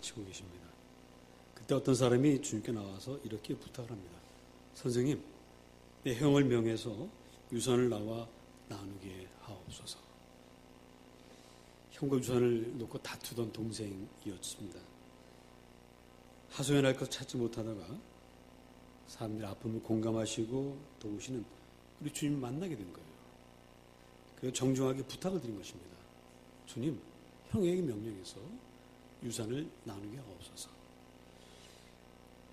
마치고 계십니다. 그때 어떤 사람이 주님께 나와서 이렇게 부탁을 합니다. 선생님, 내 형을 명해서 유산을 나와 나누게 하옵소서. 형과 유산을 놓고 다투던 동생이었습니다. 하소연할 것 찾지 못하다가 사람들의 아픔을 공감하시고 도우시는 우리 주님 만나게 된 거예요. 그래서 정중하게 부탁을 드린 것입니다. 주님, 형에게 명령해서 유산을 나누게 하옵소서.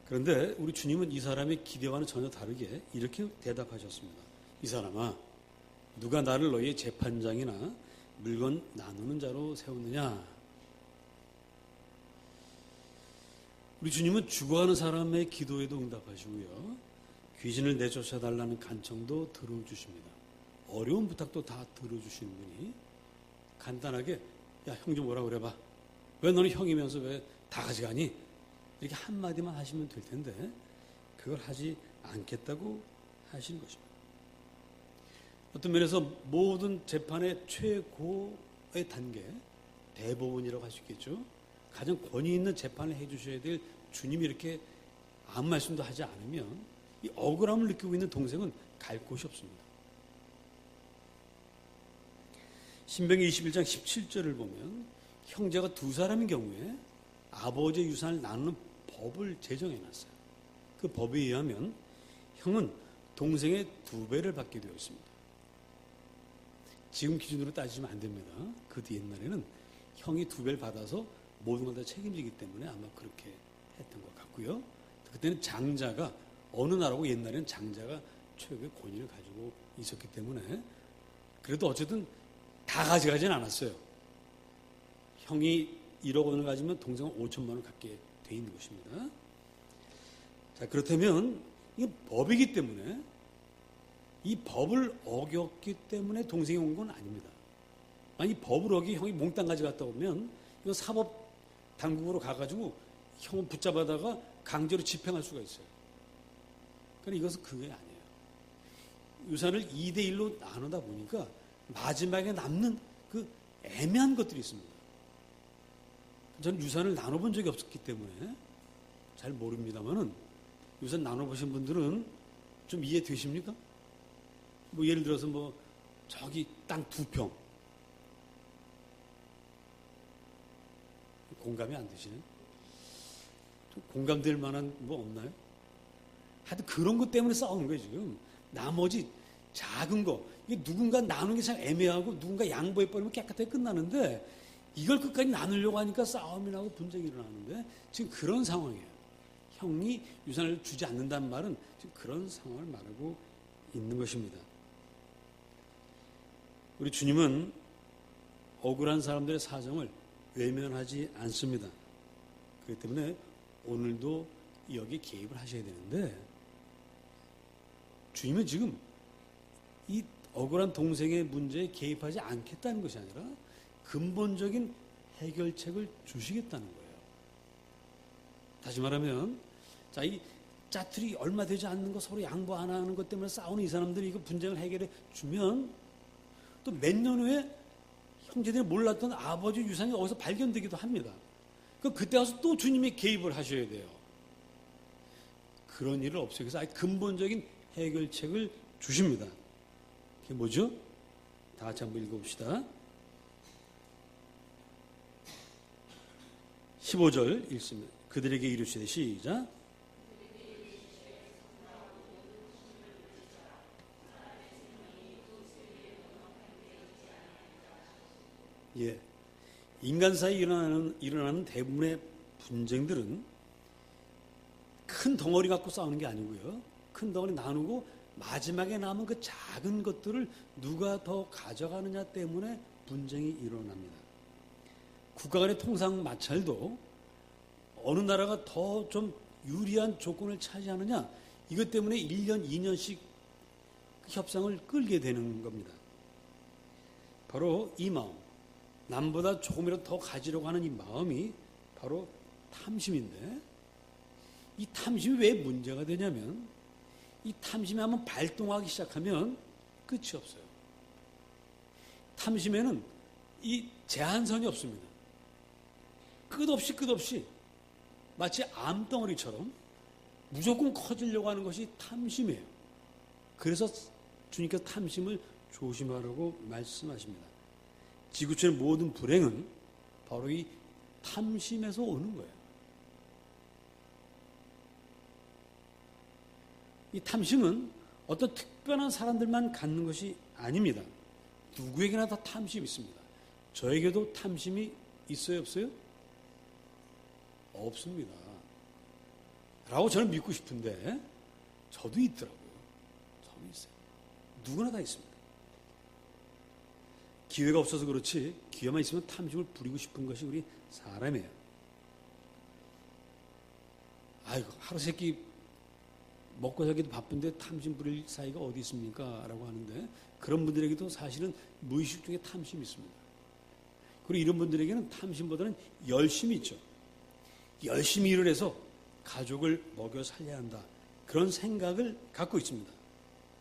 그런데 우리 주님은 이 사람의 기대와는 전혀 다르게 이렇게 대답하셨습니다. 이 사람아, 누가 나를 너희의 재판장이나 물건 나누는 자로 세웠느냐? 우리 주님은 죽어가는 사람의 기도에도 응답하시고요. 귀신을 내쫓아달라는 간청도 들어주십니다. 어려운 부탁도 다 들어주시는 분이 간단하게 야, 형 좀 뭐라 그래봐. 왜 너는 형이면서 왜 다 가져가니? 이렇게 한마디만 하시면 될 텐데 그걸 하지 않겠다고 하시는 것입니다. 어떤 면에서 모든 재판의 최고의 단계, 대법원이라고 할 수 있겠죠. 가장 권위 있는 재판을 해주셔야 될 주님이 이렇게 아무 말씀도 하지 않으면 이 억울함을 느끼고 있는 동생은 갈 곳이 없습니다. 신명기 21장 17절을 보면 형제가 두 사람인 경우에 아버지의 유산을 나누는 법을 제정해놨어요. 그 법에 의하면 형은 동생의 2배를 받게 되어 있습니다. 지금 기준으로 따지면 안 됩니다. 그 옛날에는 형이 2배를 받아서 모든 걸 다 책임지기 때문에 아마 그렇게 했던 것 같고요. 그때는 장자가 어느 나라고 옛날에는 장자가 최고의 권위를 가지고 있었기 때문에 그래도 어쨌든 다 가져가진 않았어요. 형이 1억 원을 가지면 동생은 5천만 원을 갖게 돼 있는 것입니다. 자, 그렇다면 이게 법이기 때문에 이 법을 어겼기 때문에 동생이 온 건 아닙니다. 만약 이 법을 어기 형이 몽땅 가져갔다 오면 이거 사법 당국으로 가가지고 형을 붙잡아다가 강제로 집행할 수가 있어요. 그러나 이것은 그게 아니에요. 유산을 2대1로 나누다 보니까 마지막에 남는 그 애매한 것들이 있습니다. 저는 유산을 나눠본 적이 없었기 때문에 잘 모릅니다만은 유산 나눠보신 분들은 좀 이해되십니까? 뭐 예를 들어서 뭐 저기 땅 2평 공감이 안 되시네? 좀 공감될 만한 뭐 없나요? 하여튼 그런 것 때문에 싸우는 거예요 지금. 나머지 작은 거 이게 누군가 나누는 게 참 애매하고 누군가 양보해버리면 깨끗하게 끝나는데 이걸 끝까지 나누려고 하니까 싸움이 나고 분쟁이 일어나는데 지금 그런 상황이에요. 형이 유산을 주지 않는다는 말은 지금 그런 상황을 말하고 있는 것입니다. 우리 주님은 억울한 사람들의 사정을 외면하지 않습니다. 그렇기 때문에 오늘도 여기 개입을 하셔야 되는데 주님은 지금 이 억울한 동생의 문제에 개입하지 않겠다는 것이 아니라 근본적인 해결책을 주시겠다는 거예요. 다시 말하면 자, 이 짜투리 얼마 되지 않는 거 서로 양보 안 하는 것 때문에 싸우는 이 사람들이 이거 분쟁을 해결해 주면 또 몇 년 후에 형제들이 몰랐던 아버지 유산이 어디서 발견되기도 합니다. 그때 가서 또 주님이 개입을 하셔야 돼요. 그런 일을 없애기 위해서 아예 근본적인 해결책을 주십니다. 그게 뭐죠? 다 같이 한번 읽어봅시다. 15절 읽습니다. 그들에게 이르시되 시작. 예, 인간 사이에 일어나는 대부분의 분쟁들은 큰 덩어리 갖고 싸우는 게 아니고요. 큰 덩어리 나누고 마지막에 남은 그 작은 것들을 누가 더 가져가느냐 때문에 분쟁이 일어납니다. 국가 간의 통상 마찰도 어느 나라가 더 좀 유리한 조건을 차지하느냐 이것 때문에 1년, 2년씩 협상을 끌게 되는 겁니다. 바로 이 마음, 남보다 조금이라도 더 가지려고 하는 이 마음이 바로 탐심인데 이 탐심이 왜 문제가 되냐면 이 탐심이 한번 발동하기 시작하면 끝이 없어요. 탐심에는 이 제한선이 없습니다. 끝없이 마치 암덩어리처럼 무조건 커지려고 하는 것이 탐심이에요. 그래서 주님께서 탐심을 조심하라고 말씀하십니다. 지구촌의 모든 불행은 바로 이 탐심에서 오는 거예요. 이 탐심은 어떤 특별한 사람들만 갖는 것이 아닙니다. 누구에게나 다 탐심이 있습니다. 저에게도 탐심이 있어요, 없어요? 없습니다. 라고 저는 믿고 싶은데 저도 있더라고요. 저도 있어요. 누구나 다 있습니다. 기회가 없어서 그렇지 기회만 있으면 탐심을 부리고 싶은 것이 우리 사람이에요. 아이고 하루 세끼 먹고 살기도 바쁜데 탐심 부릴 사이가 어디 있습니까? 라고 하는데 그런 분들에게도 사실은 무의식 중에 탐심이 있습니다. 그리고 이런 분들에게는 탐심보다는 열심이 있죠. 열심히 일을 해서 가족을 먹여 살려야 한다. 그런 생각을 갖고 있습니다.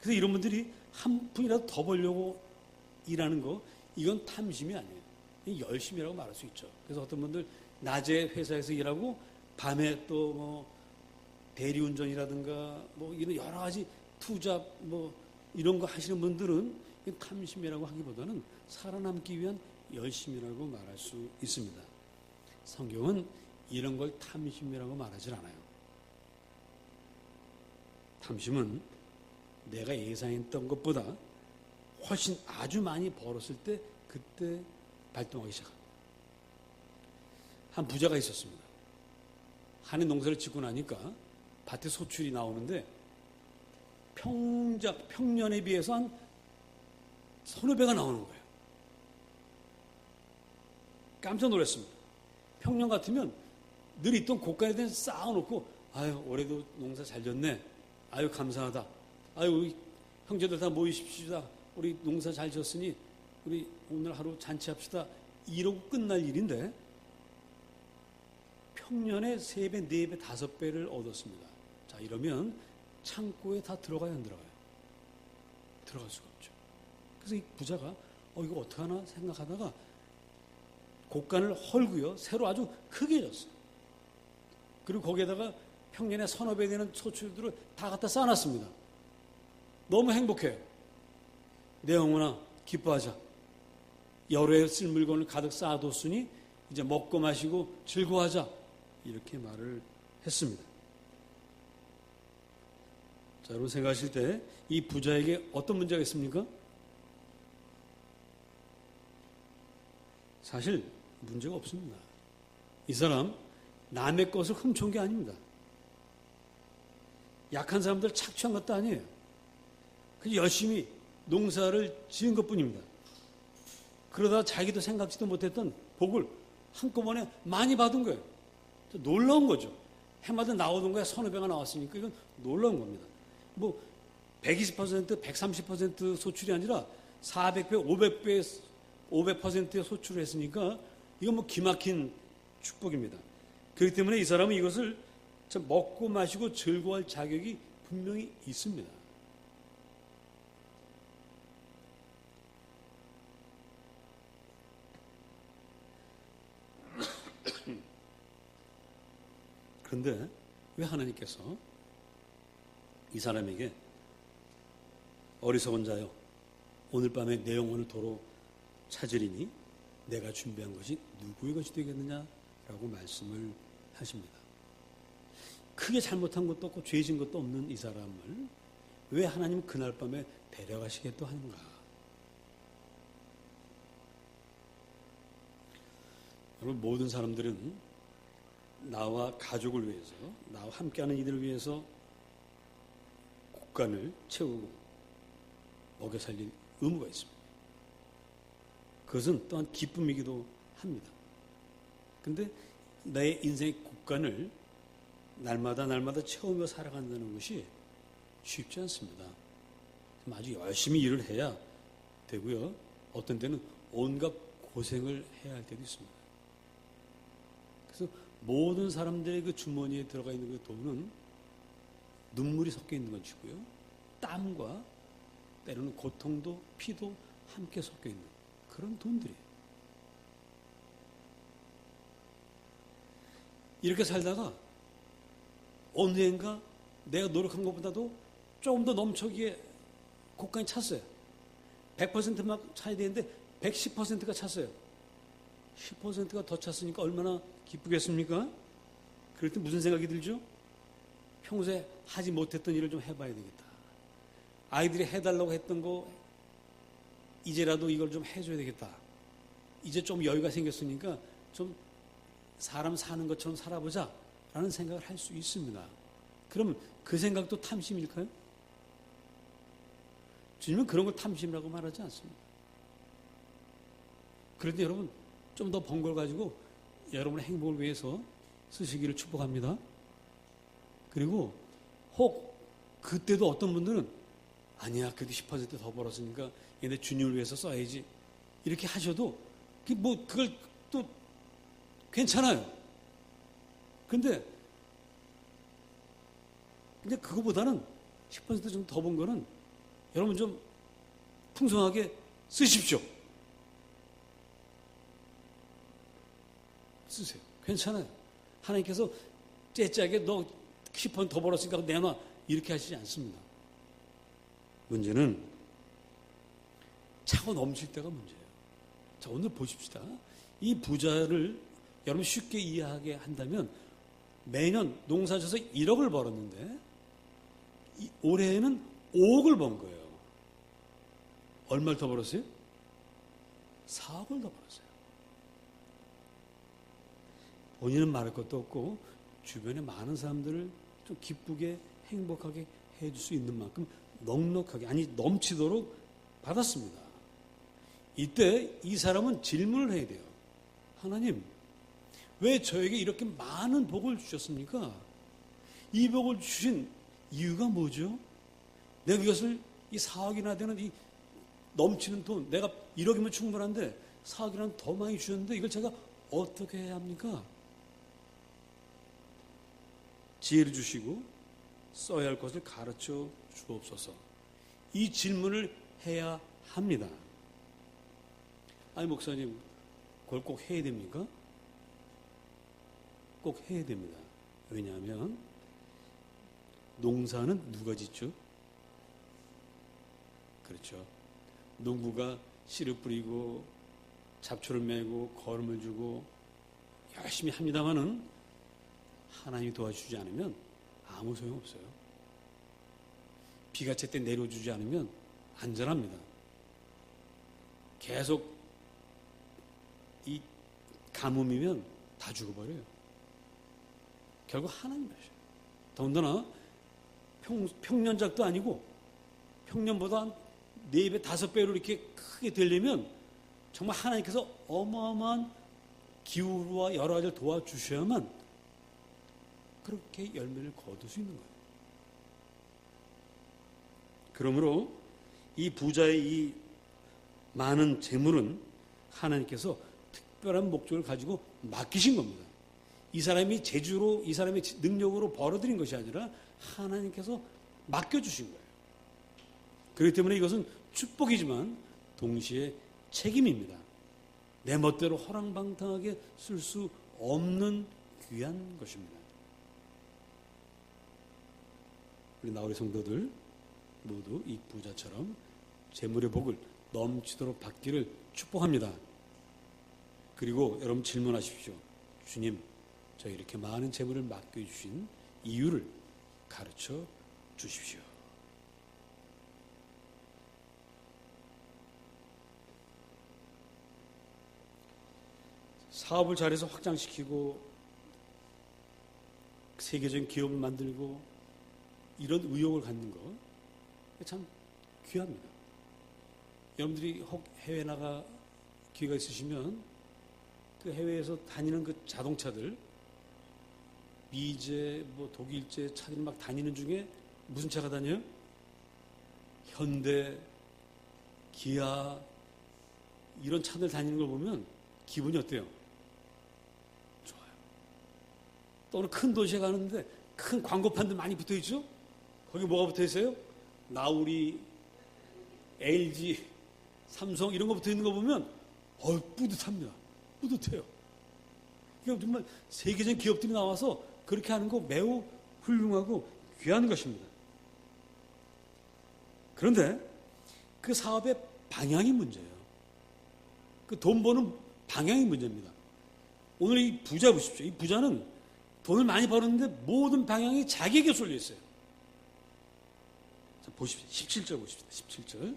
그래서 이런 분들이 한 푼이라도 더 벌려고 일하는 거 이건 탐심이 아니에요. 열심이라고 말할 수 있죠. 그래서 어떤 분들 낮에 회사에서 일하고 밤에 또 뭐 대리운전이라든가 뭐 이런 여러 가지 투잡 뭐 이런 거 하시는 분들은 탐심이라고 하기보다는 살아남기 위한 열심이라고 말할 수 있습니다. 성경은 이런 걸 탐심이라고 말하지 않아요. 탐심은 내가 예상했던 것보다 훨씬 아주 많이 벌었을 때 그때 발동하기 시작합니다. 한 부자가 있었습니다. 한해 농사를 짓고 나니까 밭에 소출이 나오는데 평년에 비해서 한 서너 배가 나오는 거예요. 깜짝 놀랐습니다. 평년 같으면 늘 있던 고가에 대해서 쌓아놓고 아유 올해도 농사 잘 졌네. 아유 감사하다. 아유 우리 형제들 다 모이십시다. 우리 농사 잘 졌으니 우리 오늘 하루 잔치합시다. 이러고 끝날 일인데 평년에 3배, 4배, 5배를 얻었습니다. 자 이러면 창고에 다 들어가야 안 들어가요? 들어갈 수가 없죠. 그래서 이 부자가 이거 어떡하나 생각하다가 곡간을 헐고요. 새로 아주 크게 졌어요. 그리고 거기에다가 평년에 서너 배 되는 소출들을 다 갖다 쌓아놨습니다. 너무 행복해요. 내 영혼아 기뻐하자. 여러에 쓸 물건을 가득 쌓아뒀으니 이제 먹고 마시고 즐거워하자. 이렇게 말을 했습니다. 자, 여러분 생각하실 때 이 부자에게 어떤 문제가 있습니까? 사실 문제가 없습니다. 이 사람 남의 것을 훔쳐온 게 아닙니다. 약한 사람들 착취한 것도 아니에요. 그냥 열심히 농사를 지은 것뿐입니다. 그러다 자기도 생각지도 못했던 복을 한꺼번에 많이 받은 거예요. 놀라운 거죠. 해마다 나오던 거에 서너 배가 나왔으니까 이건 놀라운 겁니다. 뭐 120%, 130% 소출이 아니라 400배, 500배, 500%의 소출을 했으니까 이건 뭐 기막힌 축복입니다. 그렇기 때문에 이 사람은 이것을 참 먹고 마시고 즐거워할 자격이 분명히 있습니다. 그런데 왜 하나님께서 이 사람에게 어리석은 자여 오늘 밤에 내 영혼을 도로 찾으리니 내가 준비한 것이 누구의 것이 되겠느냐라고 말씀을 하십니다. 크게 잘못한 것도 없고 죄진 것도 없는 이 사람을 왜 하나님 그날 밤에 데려가시겠다 하는가? 여러분 모든 사람들은 나와 가족을 위해서 나와 함께하는 이들을 위해서 곡간을 채우고 먹여 살릴 의무가 있습니다. 그것은 또한 기쁨이기도 합니다. 그런데 나의 인생의 곡간을 날마다 채우며 살아간다는 것이 쉽지 않습니다. 아주 열심히 일을 해야 되고요. 어떤 때는 온갖 고생을 해야 할 때도 있습니다. 그래서 모든 사람들의 그 주머니에 들어가 있는 그 돈은 눈물이 섞여 있는 것이고요. 땀과 때로는 고통도 피도 함께 섞여 있는 그런 돈들이에요. 이렇게 살다가 어느 해인가 내가 노력한 것보다도 조금 더 넘쳐기에 고가에 찼어요. 100%만 차야 되는데 110%가 찼어요. 10%가 더 찼으니까 얼마나 기쁘겠습니까? 그럴 때 무슨 생각이 들죠? 평소에 하지 못했던 일을 좀 해봐야 되겠다. 아이들이 해달라고 했던 거 이제라도 이걸 좀 해줘야 되겠다. 이제 좀 여유가 생겼으니까 좀 사람 사는 것처럼 살아보자 라는 생각을 할 수 있습니다. 그럼 그 생각도 탐심일까요? 주님은 그런 걸 탐심이라고 말하지 않습니다. 그런데 여러분 좀 더 번 걸 가지고 여러분의 행복을 위해서 쓰시기를 축복합니다. 그리고 혹 그때도 어떤 분들은 아니야 그래도 10%더 벌었으니까 얘네 주님을 위해서 써야지 이렇게 하셔도 그걸 또 괜찮아요. 근데 그거보다는 10% 좀 더 번 거는 여러분 좀 풍성하게 쓰십시오. 쓰세요. 괜찮아요. 하나님께서 째째하게 너 10% 더 벌었으니까 내놔 이렇게 하시지 않습니다. 문제는 차고 넘칠 때가 문제예요. 자, 오늘 보십시다. 이 부자를 여러분 쉽게 이해하게 한다면 매년 농사 져서 1억을 벌었는데 올해에는 5억을 번 거예요. 얼마를 더 벌었어요? 4억을 더 벌었어요. 본인은 말할 것도 없고 주변에 많은 사람들을 좀 기쁘게 행복하게 해줄 수 있는 만큼 넉넉하게 아니 넘치도록 받았습니다. 이때 이 사람은 질문을 해야 돼요. 하나님 왜 저에게 이렇게 많은 복을 주셨습니까? 이 복을 주신 이유가 뭐죠? 내가 이것을 이 4억이나 되는 이 넘치는 돈 내가 1억이면 충분한데 4억이나 더 많이 주셨는데 이걸 제가 어떻게 해야 합니까? 지혜를 주시고 써야 할 것을 가르쳐 주옵소서. 이 질문을 해야 합니다. 아니 목사님 그걸 꼭 해야 됩니까? 꼭 해야 됩니다. 왜냐하면 농사는 누가 짓죠? 그렇죠. 농부가 씨를 뿌리고 잡초를 메고 거름을 주고 열심히 합니다마는 하나님이 도와주지 않으면 아무 소용없어요. 비가 제때 내려주지 않으면 안전합니다. 계속 이 가뭄이면 다 죽어버려요. 결국 하나님 하셔요. 더군다나 평년작도 아니고 평년보다 한 4배, 5배로 이렇게 크게 되려면 정말 하나님께서 어마어마한 기후와 여러 가지를 도와주셔야만 그렇게 열매를 거둘 수 있는 거예요. 그러므로 이 부자의 이 많은 재물은 하나님께서 특별한 목적을 가지고 맡기신 겁니다. 이 사람이 재주로, 이 사람의 능력으로 벌어들인 것이 아니라 하나님께서 맡겨주신 거예요. 그렇기 때문에 이것은 축복이지만 동시에 책임입니다. 내 멋대로 허랑방탕하게 쓸 수 없는 귀한 것입니다. 우리 나우리 성도들 모두 이 부자처럼 재물의 복을 넘치도록 받기를 축복합니다. 그리고 여러분 질문하십시오. 주님, 저 이렇게 많은 재물을 맡겨주신 이유를 가르쳐 주십시오. 사업을 잘해서 확장시키고 세계적인 기업을 만들고 이런 의욕을 갖는 거 참 귀합니다. 여러분들이 혹 해외 나가 기회가 있으시면 그 해외에서 다니는 그 자동차들 미제, 독일제 차들이 막 다니는 중에 무슨 차가 다녀요? 현대, 기아 이런 차들 다니는 걸 보면 기분이 어때요? 좋아요. 또 어느 큰 도시에 가는데 큰 광고판들 많이 붙어 있죠? 거기 뭐가 붙어 있어요? 나우리, LG, 삼성 이런 거 붙어 있는 거 보면 뿌듯합니다. 뿌듯해요. 그러니까 정말 세계적인 기업들이 나와서 그렇게 하는 거 매우 훌륭하고 귀한 것입니다. 그런데 그 사업의 방향이 문제예요. 그 돈 버는 방향이 문제입니다. 오늘 이 부자 보십시오. 이 부자는 돈을 많이 벌었는데 모든 방향이 자기에게 쏠려 있어요. 자, 보십시오. 17절 보십시다. 17절.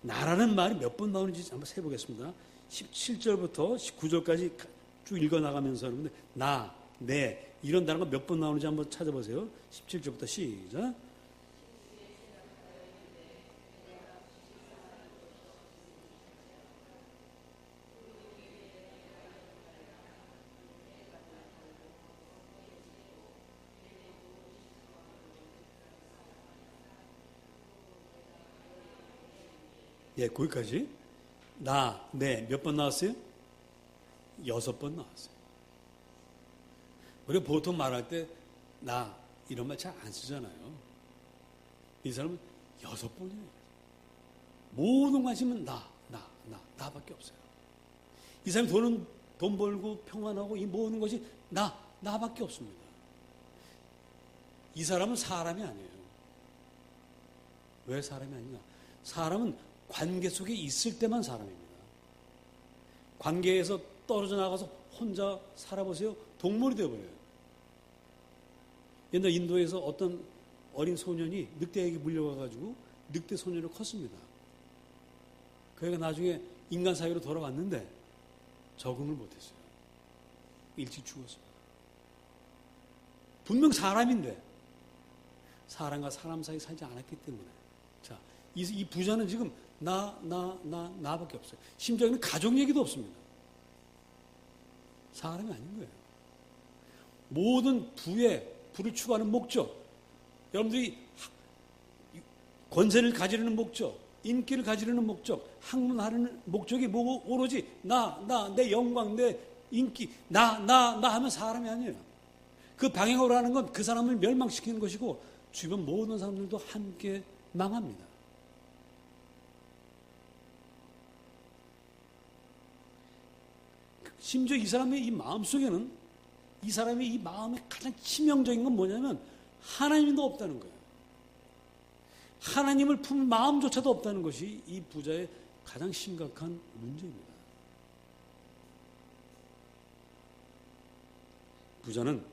나라는 말이 몇 번 나오는지 한번 세보겠습니다. 17절부터 19절까지 쭉 읽어나가면서 여러분들 나, 내 이런 단어가 몇 번 나오는지 한번 찾아보세요. 17절부터 시작. 예, 거기까지. 나, 내 몇 번 나왔어요? 6번 나왔어요. 우리가 보통 말할 때 나 이런 말 잘 안 쓰잖아요. 이 사람은 6번이에요. 모든 관심은 나밖에 없어요. 이 사람이 돈 벌고 평안하고 이 모든 것이 나밖에 없습니다. 이 사람은 사람이 아니에요. 왜 사람이 아니냐? 사람은 관계 속에 있을 때만 사람입니다. 관계에서 떨어져 나가서 혼자 살아보세요. 동물이 되어버려요. 옛날 인도에서 어떤 어린 소년이 늑대에게 물려가가지고 늑대 소년으로 컸습니다. 그 애가 나중에 인간 사회로 돌아왔는데 적응을 못했어요. 일찍 죽었습니다. 분명 사람인데 사람과 사람 사이 살지 않았기 때문에. 자, 이 부자는 지금 나밖에 없어요. 심지어는 가족 얘기도 없습니다. 사람이 아닌 거예요. 모든 부를 추구하는 목적, 여러분들이 권세를 가지려는 목적, 인기를 가지려는 목적, 학문하려는 목적이 뭐고 오로지 내 영광, 내 인기, 나 하면 사람이 아니에요. 그 방향으로 하는 건 그 사람을 멸망시키는 것이고 주변 모든 사람들도 함께 망합니다. 심지어 이 사람의 이 마음속에는 이 사람의 이 마음의 가장 치명적인 건 뭐냐면 하나님도 없다는 거예요. 하나님을 품을 마음조차도 없다는 것이 이 부자의 가장 심각한 문제입니다. 부자는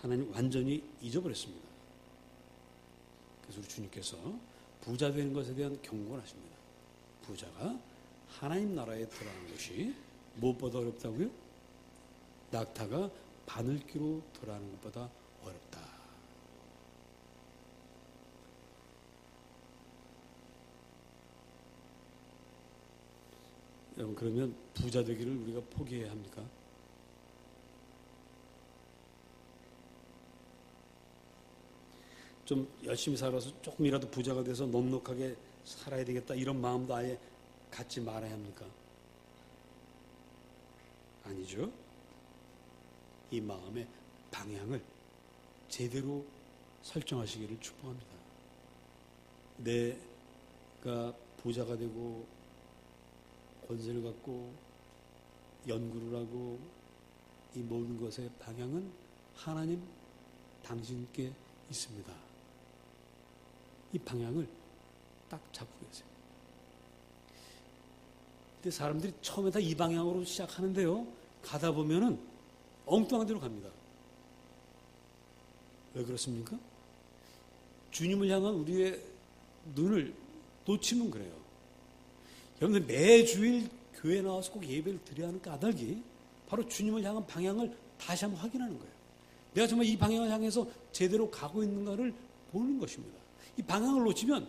하나님 완전히 잊어버렸습니다. 그래서 우리 주님께서 부자 되는 것에 대한 경고를 하십니다. 부자가 하나님 나라에 들어가는 것이 무엇보다 어렵다고요? 낙타가 바늘귀로 돌아가는 것보다 어렵다. 여러분, 그러면 부자 되기를 우리가 포기해야 합니까? 좀 열심히 살아서 조금이라도 부자가 돼서 넉넉하게 살아야 되겠다 이런 마음도 아예 갖지 말아야 합니까? 아니죠. 이 마음의 방향을 제대로 설정하시기를 축복합니다. 내가 부자가 되고 권세를 갖고 연구를 하고 이 모든 것의 방향은 하나님 당신께 있습니다. 이 방향을 딱 잡고 계세요. 근데 사람들이 처음에 다 이 방향으로 시작하는데요. 가다 보면은 엉뚱한 데로 갑니다. 왜 그렇습니까? 주님을 향한 우리의 눈을 놓치면 그래요. 여러분들 매주일 교회 나와서 꼭 예배를 드려야 하는 까닭이 바로 주님을 향한 방향을 다시 한번 확인하는 거예요. 내가 정말 이 방향을 향해서 제대로 가고 있는가를 보는 것입니다. 이 방향을 놓치면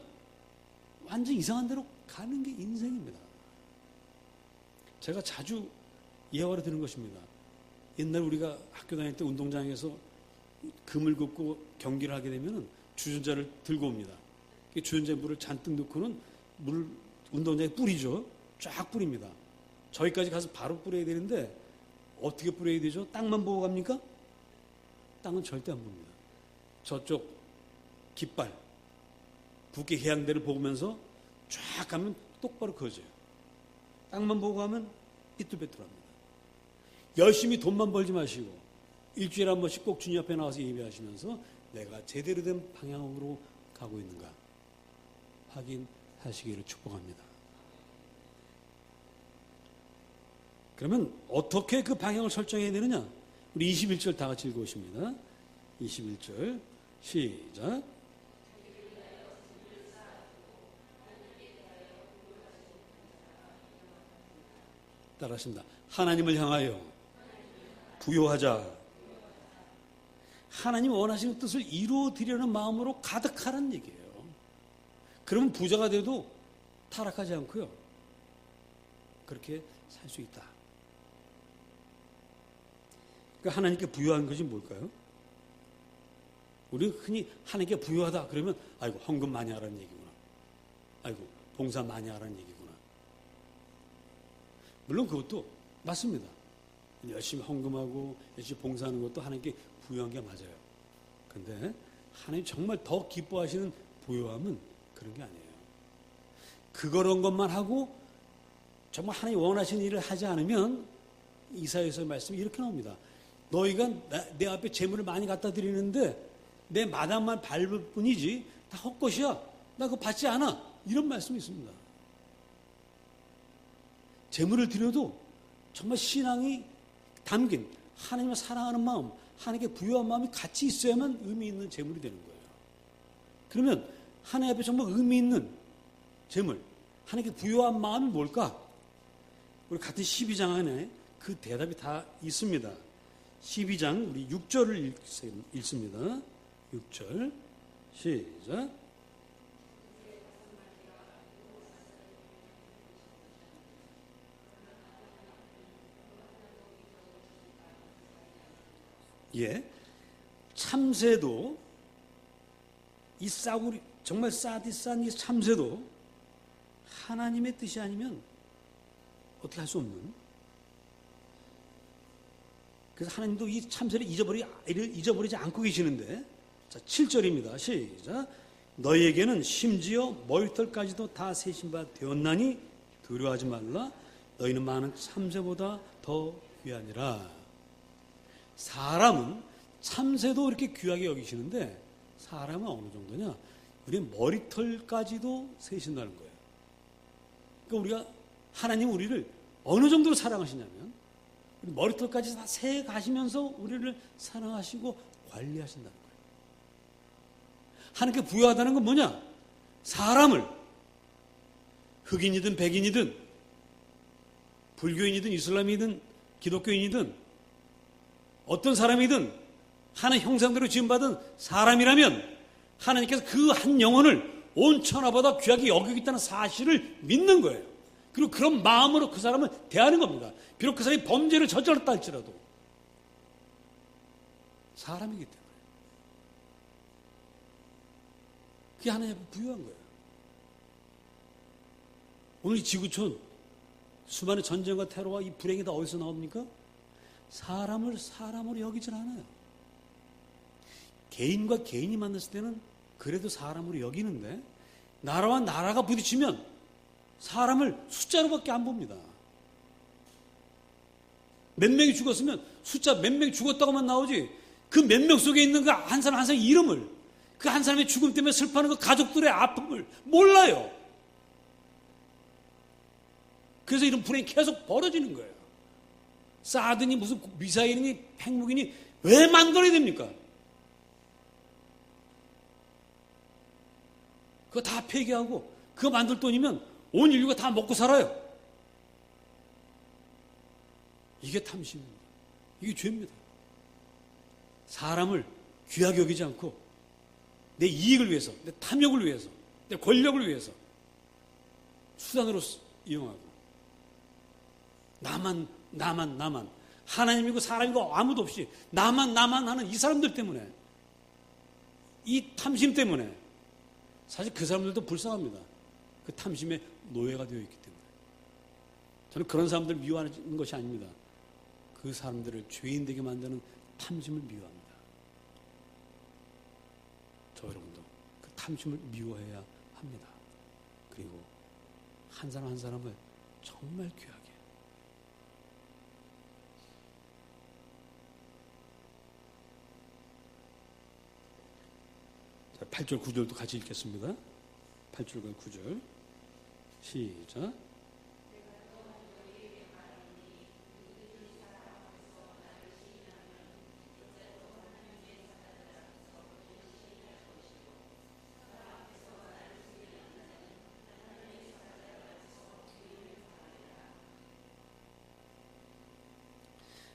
완전 이상한 데로 가는 게 인생입니다. 제가 자주 예화를 드는 것입니다. 옛날 우리가 학교 다닐 때 운동장에서 금을 긋고 경기를 하게 되면 주전자를 들고 옵니다. 주전자에 물을 잔뜩 넣고는 물을 운동장에 뿌리죠. 쫙 뿌립니다. 저기까지 가서 바로 뿌려야 되는데 어떻게 뿌려야 되죠? 땅만 보고 갑니까? 땅은 절대 안 봅니다. 저쪽 깃발, 국회 해양대를 보면서 쫙 가면 똑바로 그어져요. 땅만 보고 가면 삐뚤빼뚤합니다. 열심히 돈만 벌지 마시고 일주일에 한 번씩 꼭 주님 앞에 나와서 예배하시면서 내가 제대로 된 방향으로 가고 있는가 확인하시기를 축복합니다. 그러면 어떻게 그 방향을 설정해야 되느냐? 우리 21절 다 같이 읽어보십니다. 21절 시작. 따라하십니다. 하나님을 향하여 부요하자. 하나님 원하시는 뜻을 이루어드리려는 마음으로 가득하라는 얘기예요. 그러면 부자가 돼도 타락하지 않고요. 그렇게 살 수 있다. 그러니까 하나님께 부요한 것이 뭘까요? 우리는 흔히 하나님께 부요하다 그러면 아이고 헌금 많이 하라는 얘기구나. 아이고 봉사 많이 하라는 얘기구나. 물론 그것도 맞습니다. 열심히 헌금하고 열심히 봉사하는 것도 하나님께 부요한 게 맞아요. 그런데 하나님 정말 더 기뻐하시는 부요함은 그런 게 아니에요. 그런 것만 하고 정말 하나님 원하시는 일을 하지 않으면 이사야서의 말씀이 이렇게 나옵니다. 너희가 내 앞에 재물을 많이 갖다 드리는데 내 마당만 밟을 뿐이지 다 헛것이야. 나 그거 받지 않아. 이런 말씀이 있습니다. 재물을 드려도 정말 신앙이 담긴 하나님을 사랑하는 마음, 하나님께 부요한 마음이 같이 있어야만 의미 있는 재물이 되는 거예요. 그러면 하나님 앞에 정말 의미 있는 재물, 하나님께 부요한 마음이 뭘까? 우리 같은 12장 안에 그 대답이 다 있습니다. 12장 우리 6절을 읽습니다. 6절 시작. 예, 참새도 이 싸구리 정말 싸디싼 이 참새도 하나님의 뜻이 아니면 어떻게 할 수 없는. 그래서 하나님도 이 참새를 잊어버리지 않고 계시는데, 자 7절입니다. 시작. 너희에게는 심지어 머리털까지도 다 세신 바 되었나니 두려워하지 말라. 너희는 많은 참새보다 더 귀하니라. 사람은 참새도 이렇게 귀하게 여기시는데 사람은 어느 정도냐? 우리 머리털까지도 세신다는 거예요. 그러니까 우리가 하나님 우리를 어느 정도로 사랑하시냐면 머리털까지 다 세 가시면서 우리를 사랑하시고 관리하신다는 거예요. 하나님께 부여하다는 건 뭐냐? 사람을 흑인이든 백인이든 불교인이든 이슬람이든 기독교인이든 어떤 사람이든 하나님 형상대로 지음받은 사람이라면 하나님께서 그 한 영혼을 온 천하보다 귀하게 여기고 있다는 사실을 믿는 거예요. 그리고 그런 마음으로 그 사람을 대하는 겁니다. 비록 그 사람이 범죄를 저질렀다 할지라도 사람이기 때문에 그게 하나님 앞에 부유한 거예요. 오늘 이 지구촌 수많은 전쟁과 테러와 이 불행이 다 어디서 나옵니까? 사람을 사람으로 여기질 않아요. 개인과 개인이 만났을 때는 그래도 사람으로 여기는데 나라와 나라가 부딪히면 사람을 숫자로밖에 안 봅니다. 몇 명이 죽었으면 숫자 몇 명이 죽었다고만 나오지 그 몇 명 속에 있는 그 한 사람 한 사람의 이름을 그 한 사람의 죽음 때문에 슬퍼하는 그 가족들의 아픔을 몰라요. 그래서 이런 불행이 계속 벌어지는 거예요. 사드니 무슨 미사일이니 핵무기니 왜 만들어야 됩니까? 그거 다 폐기하고 그거 만들 돈이면 온 인류가 다 먹고 살아요. 이게 탐심입니다. 이게 죄입니다. 사람을 귀하게 여기지 않고 내 이익을 위해서, 내 탐욕을 위해서, 내 권력을 위해서 수단으로 이용하고 나만 하나님이고 사람이고 아무도 없이 나만 하는 이 사람들 때문에 이 탐심 때문에 사실 그 사람들도 불쌍합니다. 그 탐심의 노예가 되어 있기 때문에 저는 그런 사람들을 미워하는 것이 아닙니다. 그 사람들을 죄인 되게 만드는 탐심을 미워합니다. 저 여러분도 그 탐심을 미워해야 합니다. 그리고 한 사람 한 사람을 정말 귀하게 8절 9절도 같이 읽겠습니다. 8절과 9절 시작.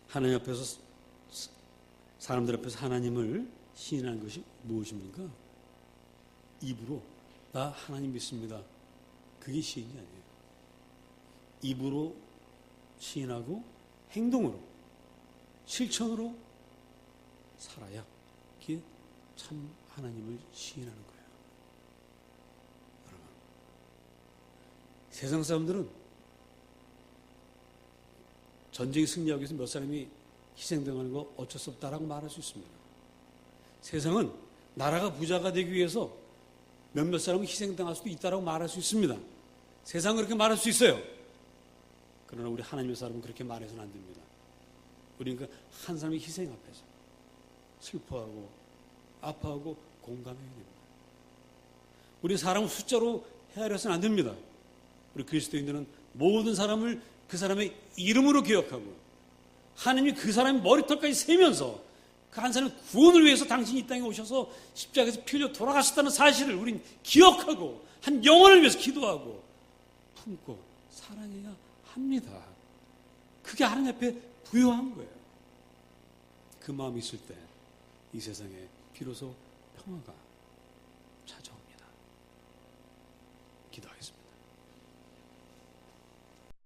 하나님 앞에서, 사람들 앞에서 하나님을 시인하는 것이 무엇입니까? 입으로 나 하나님 믿습니다. 그게 시인이 아니에요. 입으로 시인하고 행동으로, 실천으로 살아야 그게 참 하나님을 시인하는 거예요. 여러분, 세상 사람들은 전쟁이 승리하기 위해서 몇 사람이 희생당하는 거 어쩔 수 없다라고 말할 수 있습니다. 세상은 나라가 부자가 되기 위해서 몇몇 사람은 희생당할 수도 있다라고 말할 수 있습니다. 세상은 그렇게 말할 수 있어요. 그러나 우리 하나님의 사람은 그렇게 말해서는 안 됩니다. 우리는 그 한 사람의 희생 앞에서 슬퍼하고 아파하고 공감해야 됩니다. 우리 사람을 숫자로 헤아려서는 안 됩니다. 우리 그리스도인들은 모든 사람을 그 사람의 이름으로 기억하고 하나님이 그 사람의 머리털까지 세면서 그 한 사람의 구원을 위해서 당신이 이 땅에 오셔서 십자가에서 피 흘려 돌아가셨다는 사실을 우린 기억하고 한 영혼을 위해서 기도하고 품고 사랑해야 합니다. 그게 하나님 앞에 부요한 거예요. 그 마음이 있을 때 이 세상에 비로소 평화가 찾아옵니다. 기도하겠습니다.